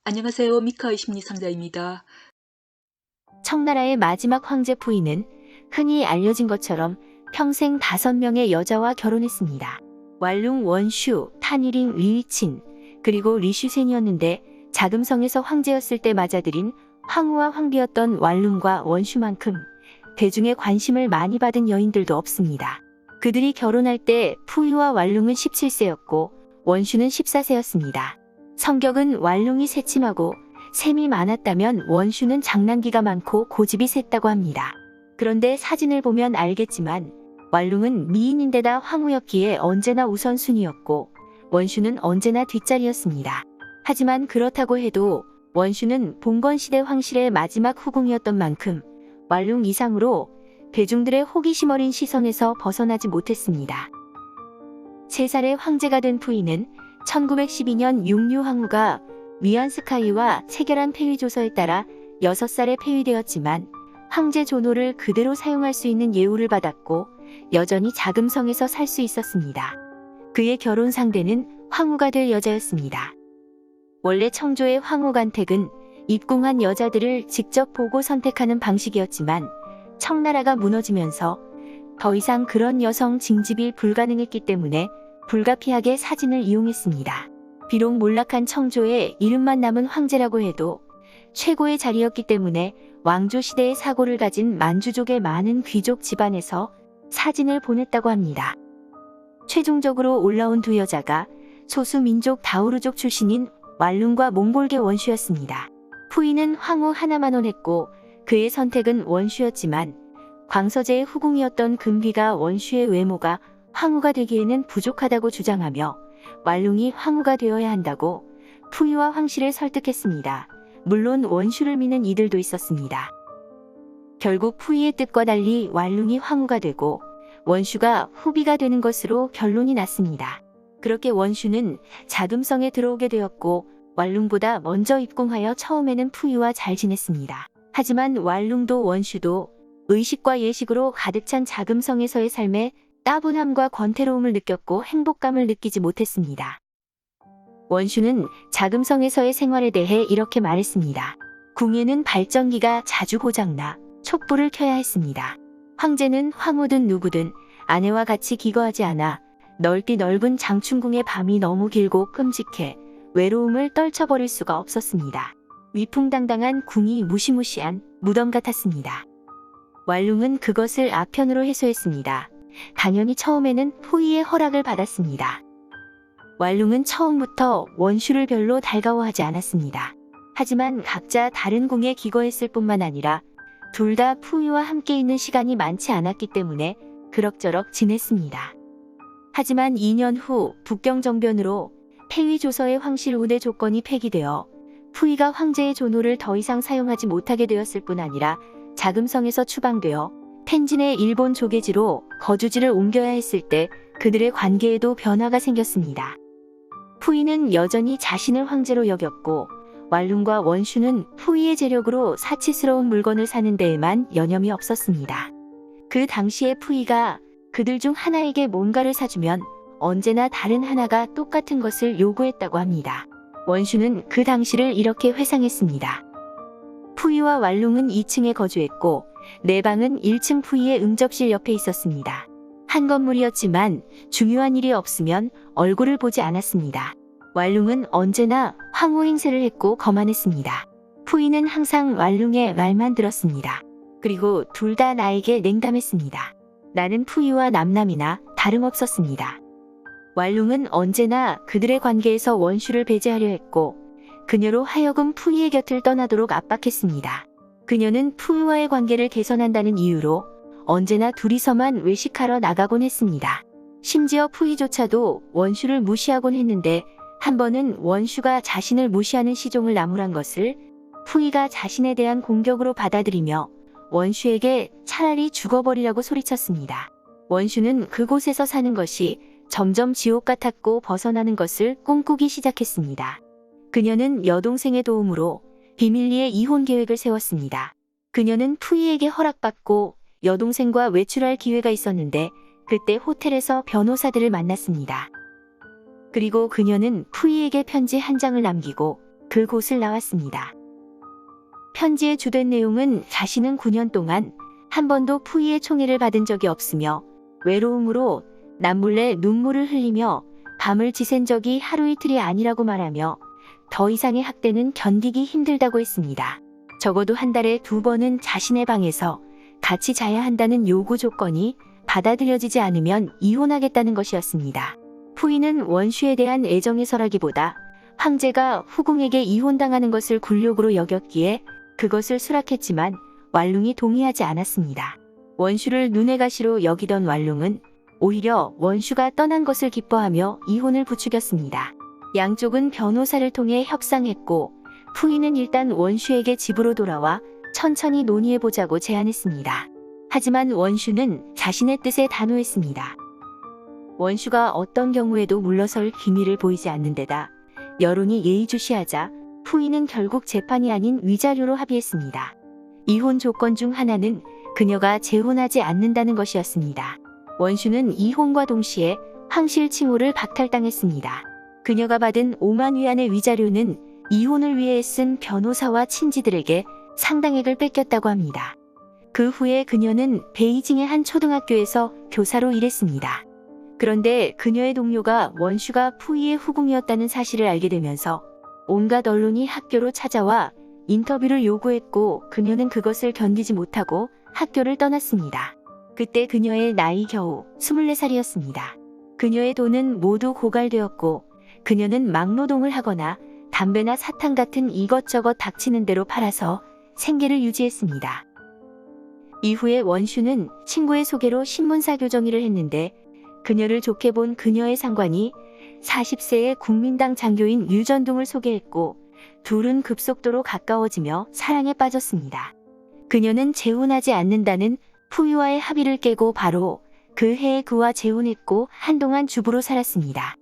안녕하세요. 미카의 심리상자입니다. 청나라의 마지막 황제 푸이는 흔히 알려진 것처럼 평생 5명의 여자와 결혼했습니다. 왈룽, 원슈, 타니링, 리위친, 그리고 리슈센이었는데 자금성에서 황제였을 때 맞아들인 황후와 황비였던 왈룽과 원슈만큼 대중의 관심을 많이 받은 여인들도 없습니다. 그들이 결혼할 때 푸이와 왈룽은 17세였고 원슈는 14세였습니다. 성격은 왈룽이 새침하고 셈이 많았다면 원슈는 장난기가 많고 고집이 셌다고 합니다. 그런데 사진을 보면 알겠지만 왈룽은 미인인데다 황후였기에 언제나 우선순위였고 원슈는 언제나 뒷자리였습니다. 하지만 그렇다고 해도 원슈는 봉건시대 황실의 마지막 후궁이었던 만큼 왈룽 이상으로 대중들의 호기심 어린 시선에서 벗어나지 못했습니다. 3살의 황제가 된 푸이는 1912년 육류 황후가 위안스카이와 체결한 폐위조서에 따라 6살에 폐위되었지만 황제 존호를 그대로 사용할 수 있는 예우를 받았고 여전히 자금성에서 살 수 있었습니다. 그의 결혼 상대는 황후가 될 여자였습니다. 원래 청조의 황후 간택은 입궁한 여자들을 직접 보고 선택하는 방식이었지만 청나라가 무너지면서 더 이상 그런 여성 징집이 불가능했기 때문에 불가피하게 사진을 이용했습니다. 비록 몰락한 청조의 이름만 남은 황제라고 해도 최고의 자리였기 때문에 왕조 시대의 사고를 가진 만주족의 많은 귀족 집안에서 사진을 보냈다고 합니다. 최종적으로 올라온 두 여자가 소수민족 다우르족 출신인 왈룽과 몽골계 원슈였습니다. 푸이는 황후 하나만 원했고 그의 선택은 원슈였지만 광서제의 후궁이었던 금비가 원슈의 외모가 황후가 되기에는 부족하다고 주장하며 왈룽이 황후가 되어야 한다고 푸이와 황실을 설득했습니다. 물론 원슈를 미는 이들도 있었습니다. 결국 푸이의 뜻과 달리 왈룽이 황후가 되고 원슈가 후비가 되는 것으로 결론이 났습니다. 그렇게 원슈는 자금성에 들어오게 되었고 왈룽보다 먼저 입궁하여 처음에는 푸이와 잘 지냈습니다. 하지만 왈룽도 원슈도 의식과 예식으로 가득 찬 자금성에서의 삶에 따분함과 권태로움을 느꼈고 행복감을 느끼지 못했습니다. 원슈는 자금성에서의 생활에 대해 이렇게 말했습니다. 궁에는 발전기가 자주 고장나 촛불을 켜야 했습니다. 황제는 황후든 누구든 아내와 같이 기거하지 않아 넓은 장춘궁의 밤이 너무 길고 끔찍해 외로움을 떨쳐버릴 수가 없었습니다. 위풍당당한 궁이 무시무시한 무덤 같았습니다. 왈룽은 그것을 아편으로 해소했습니다. 당연히 처음에는 푸이의 허락을 받았습니다. 왈룽은 처음부터 원슈를 별로 달가워하지 않았습니다. 하지만 각자 다른 궁에 기거했을 뿐만 아니라 둘 다 푸이와 함께 있는 시간이 많지 않았기 때문에 그럭저럭 지냈습니다. 하지만 2년 후 북경정변으로 폐위조서의 황실 우대 조건이 폐기되어 푸이가 황제의 존호를 더 이상 사용하지 못하게 되었을 뿐 아니라 자금성에서 추방되어 텐진의 일본 조계지로 거주지를 옮겨야 했을 때 그들의 관계에도 변화가 생겼습니다. 푸이는 여전히 자신을 황제로 여겼고 왈룽과 원슈는 푸이의 재력으로 사치스러운 물건을 사는 데에만 여념이 없었습니다. 그 당시에 푸이가 그들 중 하나에게 뭔가를 사주면 언제나 다른 하나가 똑같은 것을 요구했다고 합니다. 원슈는 그 당시를 이렇게 회상했습니다. 푸이와 왈룽은 2층에 거주했고 내 방은 1층 푸이의 응접실 옆에 있었습니다. 한 건물이었지만 중요한 일이 없으면 얼굴을 보지 않았습니다. 왈룽은 언제나 황후 행세를 했고 거만했습니다. 푸이는 항상 왈룽의 말만 들었습니다. 그리고 둘 다 나에게 냉담했습니다. 나는 푸이와 남남이나 다름없었습니다. 왈룽은 언제나 그들의 관계에서 원슈를 배제하려 했고 그녀로 하여금 푸이의 곁을 떠나도록 압박했습니다. 그녀는 푸이와의 관계를 개선한다는 이유로 언제나 둘이서만 외식하러 나가곤 했습니다. 심지어 푸이조차도 원슈를 무시하곤 했는데 한 번은 원슈가 자신을 무시하는 시종을 나무란 것을 푸이가 자신에 대한 공격으로 받아들이며 원슈에게 차라리 죽어버리라고 소리쳤습니다. 원슈는 그곳에서 사는 것이 점점 지옥 같았고 벗어나는 것을 꿈꾸기 시작했습니다. 그녀는 여동생의 도움으로 비밀리에 이혼 계획을 세웠습니다. 그녀는 푸이에게 허락받고 여동생과 외출할 기회가 있었는데 그때 호텔에서 변호사들을 만났습니다. 그리고 그녀는 푸이에게 편지 한 장을 남기고 그곳을 나왔습니다. 편지의 주된 내용은 자신은 9년 동안 한 번도 푸이의 총애를 받은 적이 없으며 외로움으로 남몰래 눈물을 흘리며 밤을 지샌 적이 하루 이틀이 아니라고 말하며 더 이상의 학대는 견디기 힘들다고 했습니다. 적어도 한 달에 2번은 자신의 방에서 같이 자야 한다는 요구 조건이 받아들여지지 않으면 이혼하겠다는 것이었습니다. 푸이는 원슈에 대한 애정에서라기보다 황제가 후궁에게 이혼당하는 것을 굴욕으로 여겼기에 그것을 수락했지만 왈룽이 동의하지 않았습니다. 원슈를 눈의 가시로 여기던 왈룽은 오히려 원슈가 떠난 것을 기뻐하며 이혼을 부추겼습니다. 양쪽은 변호사를 통해 협상했고 푸이는 일단 원슈에게 집으로 돌아와 천천히 논의해보자고 제안했습니다. 하지만 원슈는 자신의 뜻에 단호했습니다. 원슈가 어떤 경우에도 물러설 기미를 보이지 않는 데다 여론이 예의주시하자 푸이는 결국 재판이 아닌 위자료로 합의했습니다. 이혼 조건 중 하나는 그녀가 재혼하지 않는다는 것이었습니다. 원슈는 이혼과 동시에 황실 칭호를 박탈당했습니다. 그녀가 받은 5만 위안의 위자료는 이혼을 위해 쓴 변호사와 친지들에게 상당액을 뺏겼다고 합니다. 그 후에 그녀는 베이징의 한 초등학교에서 교사로 일했습니다. 그런데 그녀의 동료가 원슈가 푸이의 후궁이었다는 사실을 알게 되면서 온갖 언론이 학교로 찾아와 인터뷰를 요구했고 그녀는 그것을 견디지 못하고 학교를 떠났습니다. 그때 그녀의 나이 겨우 24살이었습니다. 그녀의 돈은 모두 고갈되었고 그녀는 막노동을 하거나 담배나 사탕 같은 이것저것 닥치는 대로 팔아서 생계를 유지했습니다. 이후에 원슈는 친구의 소개로 신문사 교정일을 했는데 그녀를 좋게 본 그녀의 상관이 40세의 국민당 장교인 유전둥을 소개했고 둘은 급속도로 가까워지며 사랑에 빠졌습니다. 그녀는 재혼하지 않는다는 푸이와의 합의를 깨고 바로 그 해에 그와 재혼했고 한동안 주부로 살았습니다.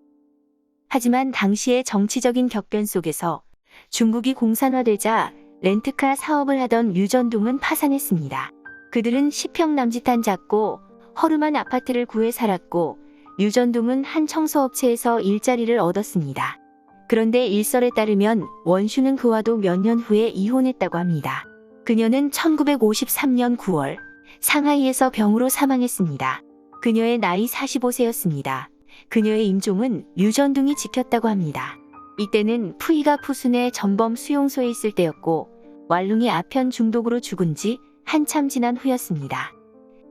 하지만 당시의 정치적인 격변 속에서 중국이 공산화되자 렌트카 사업을 하던 유전둥은 파산했습니다. 그들은 10평 남짓한 작고 허름한 아파트를 구해 살았고 유전둥은 한 청소업체에서 일자리를 얻었습니다. 그런데 일설에 따르면 원슈는 그와도 몇 년 후에 이혼했다고 합니다. 그녀는 1953년 9월 상하이에서 병으로 사망했습니다. 그녀의 나이 45세였습니다. 그녀의 임종은 유전둥이 지켰다고 합니다. 이때는 푸이가 푸순의 전범 수용소에 있을 때였고 왈룽이 아편 중독으로 죽은 지 한참 지난 후였습니다.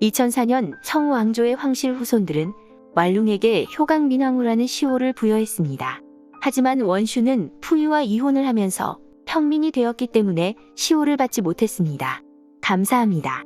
2004년 청왕조의 황실 후손들은 왈룽에게 효강민왕후라는 시호를 부여했습니다. 하지만 원슈는 푸이와 이혼을 하면서 평민이 되었기 때문에 시호를 받지 못했습니다. 감사합니다.